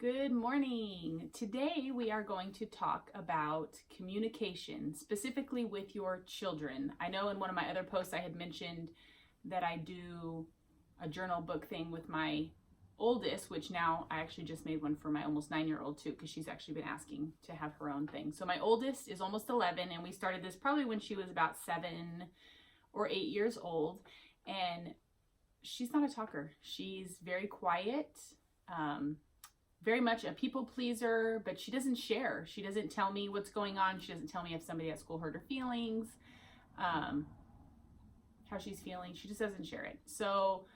Good morning. Today we are going to talk about communication, specifically with your children. I know in one of my other posts I had mentioned that I do a journal book thing with my oldest, which now I actually just made one for my almost 9-year-old too, because she's actually been asking to have her own thing. So my oldest is almost 11, and we started this probably when she was about 7 or 8 years old. And she's not a talker. She's very quiet. Very much a people pleaser, but she doesn't share. She doesn't tell me what's going on. She doesn't tell me if somebody at school hurt her feelings, how she's feeling. She just doesn't share it. So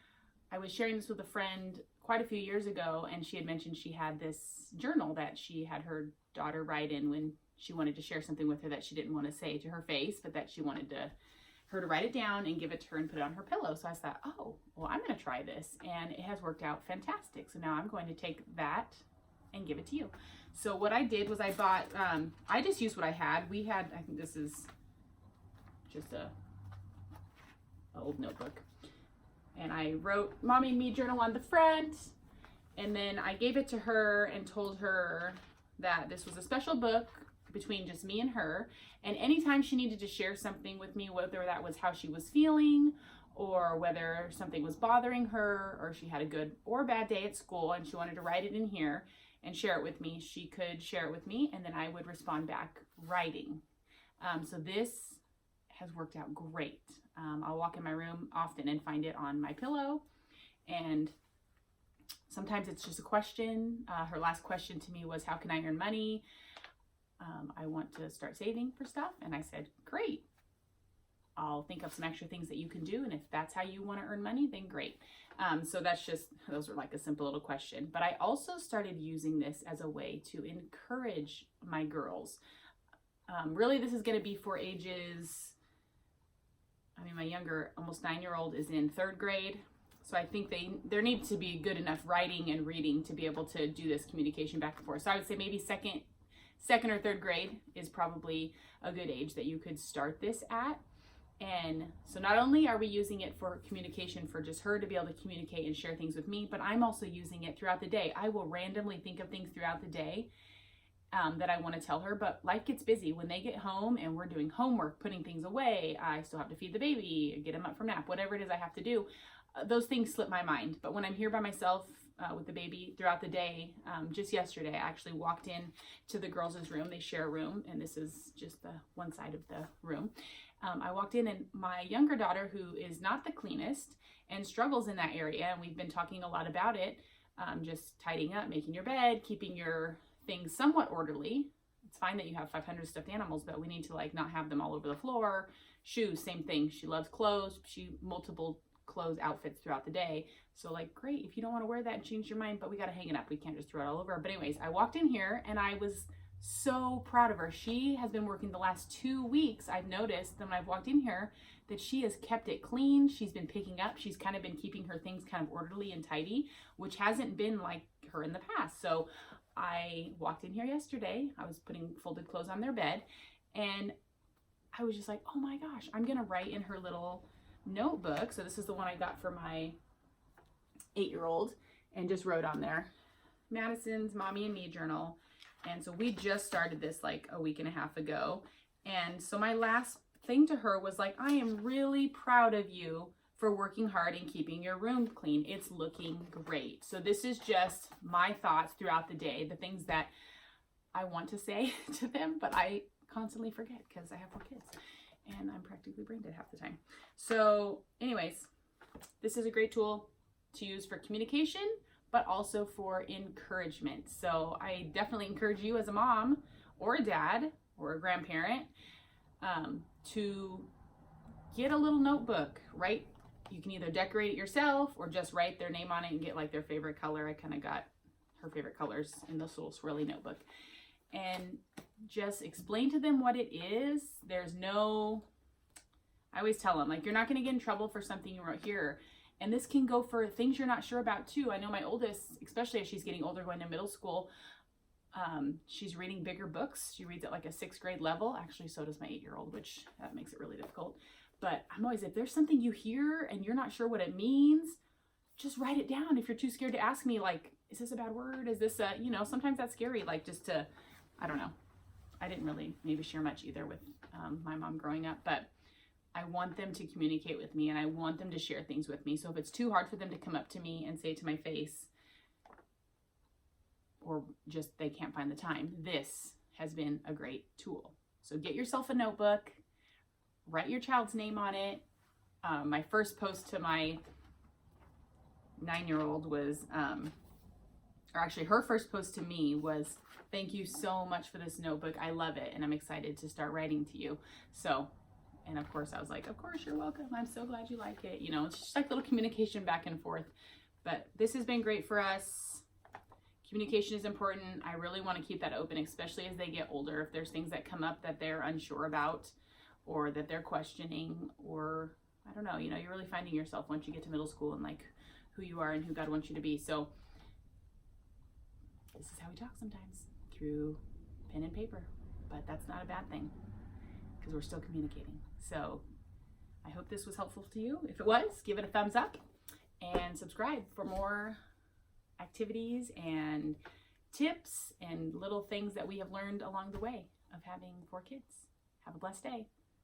I was sharing this with a friend quite a few years ago, and she had mentioned she had this journal that she had her daughter write in when she wanted to share something with her that she didn't want to say to her face, but that she wanted her to write it down and give it to her and put it on her pillow. So I thought, oh, well, I'm going to try this, and it has worked out fantastic. So now I'm going to take that and give it to you. So what I did was I bought, I just used what I had. We had, I think this is just a old notebook, and I wrote Mommy and Me Journal on the front, and then I gave it to her and told her that this was a special book between just me and her, and anytime she needed to share something with me, whether that was how she was feeling or whether something was bothering her or she had a good or bad day at school and she wanted to write it in here and share it with me, she could share it with me, and then I would respond back writing. So this has worked out great. I'll walk in my room often and find it on my pillow, and sometimes it's just a question. Her last question to me was, how can I earn money? I want to start saving for stuff. And I said, great. I'll think of some extra things that you can do. And if that's how you want to earn money, then great. So those are like a simple little question. But I also started using this as a way to encourage my girls. Really, this is going to be for ages, my younger, almost 9-year-old is in 3rd grade. So I think there needs to be good enough writing and reading to be able to do this communication back and forth. So I would say maybe second or 3rd grade is probably a good age that you could start this at. And so not only are we using it for communication for just her to be able to communicate and share things with me, but I'm also using it throughout the day. I will randomly think of things throughout the day that I want to tell her, but life gets busy. When they get home and we're doing homework, putting things away, I still have to feed the baby, get him up from nap, whatever it is I have to do. Those things slip my mind. But when I'm here by myself with the baby throughout the day, just yesterday, I actually walked in to the girls' room. They share a room, and this is just the one side of the room. I walked in, and my younger daughter, who is not the cleanest and struggles in that area, and we've been talking a lot about it, just tidying up, making your bed, keeping your things somewhat orderly. It's fine that you have 500 stuffed animals, but we need to not have them all over the floor. Shoes, same thing. She loves clothes. Multiple clothes outfits throughout the day. So great, if you don't want to wear that and change your mind, but we got to hang it up. We can't just throw it all over. But anyways, I walked in here and I was so proud of her. She has been working the last 2 weeks. I've noticed that when I've walked in here that she has kept it clean. She's been picking up. She's kind of been keeping her things kind of orderly and tidy, which hasn't been like her in the past. So I walked in here yesterday. I was putting folded clothes on their bed, and I was just like, oh my gosh, I'm going to write in her little notebook. So this is the one I got for my 8-year-old, and just wrote on there, Madison's Mommy and Me Journal. And so we just started this a week and a half ago. And so my last thing to her was I am really proud of you for working hard and keeping your room clean. It's looking great. So this is just my thoughts throughout the day, the things that I want to say to them, but I constantly forget because I have 4 kids and I'm practically brain dead half the time. So anyways, this is a great tool to use for communication, but also for encouragement. So I definitely encourage you as a mom or a dad or a grandparent to get a little notebook, right? You can either decorate it yourself or just write their name on it and get their favorite color. I kind of got her favorite colors in this little swirly notebook. And just explain to them what it is. I always tell them, you're not going to get in trouble for something you wrote here. And this can go for things you're not sure about too. I know my oldest, especially as she's getting older, going to middle school, she's reading bigger books. She reads at a 6th grade level. Actually, so does my 8-year-old, which that makes it really difficult. But I'm always, if there's something you hear and you're not sure what it means, just write it down. If you're too scared to ask me, is this a bad word? Is this a, you know, sometimes that's scary, like just to, I don't know. I didn't really maybe share much either with my mom growing up, but I want them to communicate with me and I want them to share things with me. So if it's too hard for them to come up to me and say it to my face, or just they can't find the time, this has been a great tool. So get yourself a notebook, write your child's name on it. My first post to my 9-year-old was, or actually her first post to me was, thank you so much for this notebook. I love it. And I'm excited to start writing to you. So, and of course I was like, of course you're welcome. I'm so glad you like it. You know, it's just like little communication back and forth, but this has been great for us. Communication is important. I really want to keep that open, especially as they get older. If there's things that come up that they're unsure about or that they're questioning, or I don't know, you know, you're really finding yourself once you get to middle school and like who you are and who God wants you to be. So this is how we talk sometimes, through pen and paper, but that's not a bad thing because we're still communicating. So I hope this was helpful to you. If it was, give it a thumbs up and subscribe for more activities and tips and little things that we have learned along the way of having 4 kids. Have a blessed day.